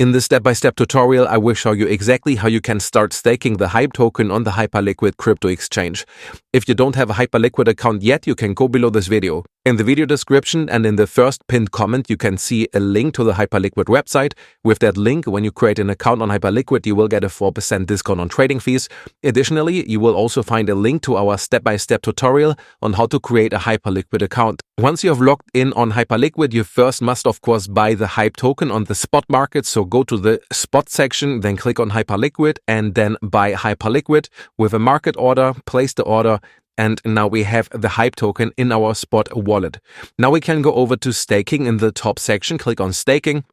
In this step-by-step tutorial, I will show you exactly how you can start staking the Hype token on the Hyperliquid crypto exchange. If you don't have a Hyperliquid account yet, you can go below this video. In the video description and in the first pinned comment, you can see a link to the Hyperliquid website. With that link, when you create an account on Hyperliquid, you will get a 4% discount on trading fees. Additionally, you will also find a link to our step-by-step tutorial on how to create a Hyperliquid account. Once you have logged in on Hyperliquid, you first must, of course, buy the Hype token on the spot market. So go to the spot section, then click on Hyperliquid and then buy Hyperliquid with a market order, place the order, and now we have the Hype token in our spot wallet. Now we can go over to staking in the top section, click on staking.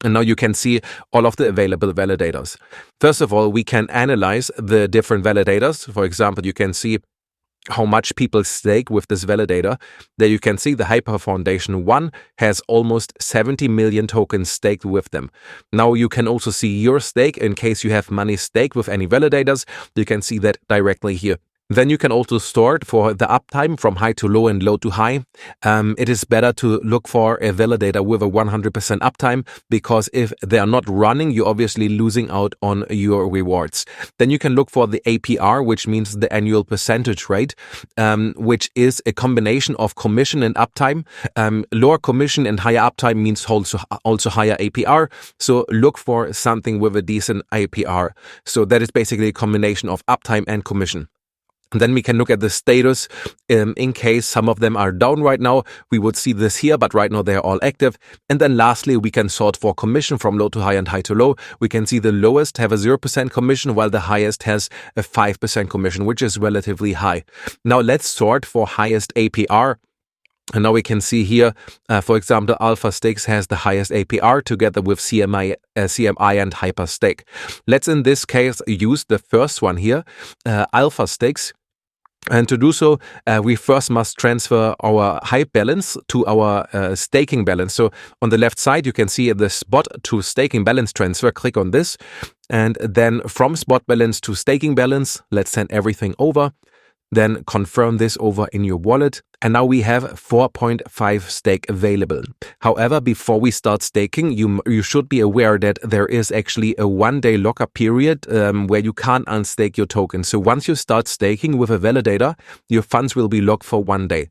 And now you can see all of the available validators. First of all, we can analyze the different validators. For example, you can see how much people stake with this validator. There you can see the Hyper Foundation 1 has almost 70 million tokens staked with them. Now you can also see your stake in case you have money staked with any validators. You can see that directly here. Then you can also store it for the uptime from high to low and low to high. It is better to look for a validator with a 100% uptime because if they are not running, you're obviously losing out on your rewards. Then you can look for the APR, which means the annual percentage rate, which is a combination of commission and uptime. Lower commission and higher uptime means also higher APR. So look for something with a decent APR. So that is basically a combination of uptime and commission. And then we can look at the status in case some of them are down right now. We would see this here, but right now they're all active. And then lastly, we can sort for commission from low to high and high to low. We can see the lowest have a 0% commission while the highest has a 5% commission, which is relatively high. Now let's sort for highest APR. And now we can see here, for example, Alpha Stakes has the highest APR together with CMI and Hyper Stake. Let's in this case use the first one here, Alpha Stakes. And to do so, we first must transfer our Hype balance to our staking balance. So on the left side, you can see the spot to staking balance transfer. Click on this. And then from spot balance to staking balance, let's send everything over. Then confirm this over in your wallet. And now we have 4.5 stake available. However, before we start staking, you should be aware that there is actually a 1-day lockup period where you can't unstake your token. So once you start staking with a validator, your funds will be locked for 1 day.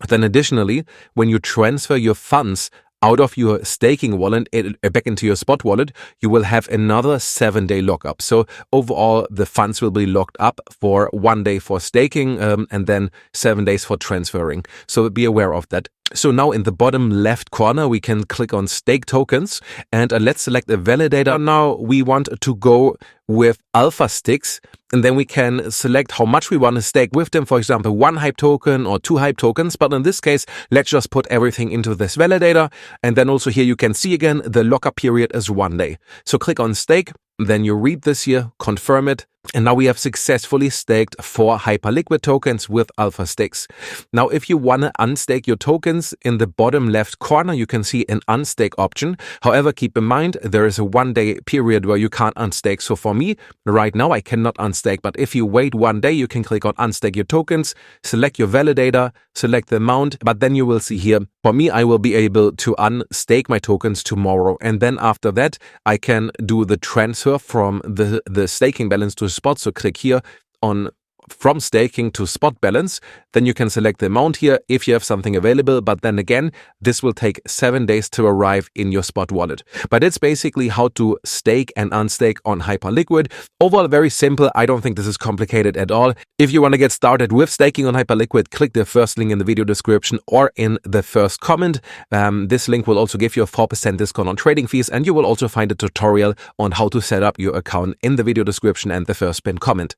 Then additionally, when you transfer your funds out of your staking wallet back into your spot wallet, you will have another 7-day lockup. So overall, the funds will be locked up for 1 day for staking and then 7 days for transferring. So be aware of that. So now in the bottom left corner, we can click on stake tokens and let's select a validator. Now we want to go with Alpha Stakes and then we can select how much we want to stake with them. For example, 1 Hype token or 2 Hype tokens. But in this case, let's just put everything into this validator. And then also here you can see again, the lockup period is 1 day. So click on stake. Then you read this here, confirm it. And now we have successfully staked 4 Hyperliquid tokens with Alpha Stakes. Now, if you want to unstake your tokens, in the bottom left corner, you can see an unstake option. However, keep in mind, there is a 1-day period where you can't unstake. So for me, right now, I cannot unstake. But if you wait 1 day, you can click on unstake your tokens, select your validator, select the amount. But then you will see here, for me, I will be able to unstake my tokens tomorrow. And then after that, I can do the transfer from the staking balance to spot. So click here on from staking to spot balance. Then you can select the amount here if you have something available. But then again, this will take 7 days to arrive in your spot wallet. But it's basically how to stake and unstake on Hyperliquid. Overall, very simple. I don't think this is complicated at all. If you want to get started with staking on Hyperliquid, click the first link in the video description or in the first comment. This link will also give you a 4% discount on trading fees. And you will also find a tutorial on how to set up your account in the video description and the first pinned comment.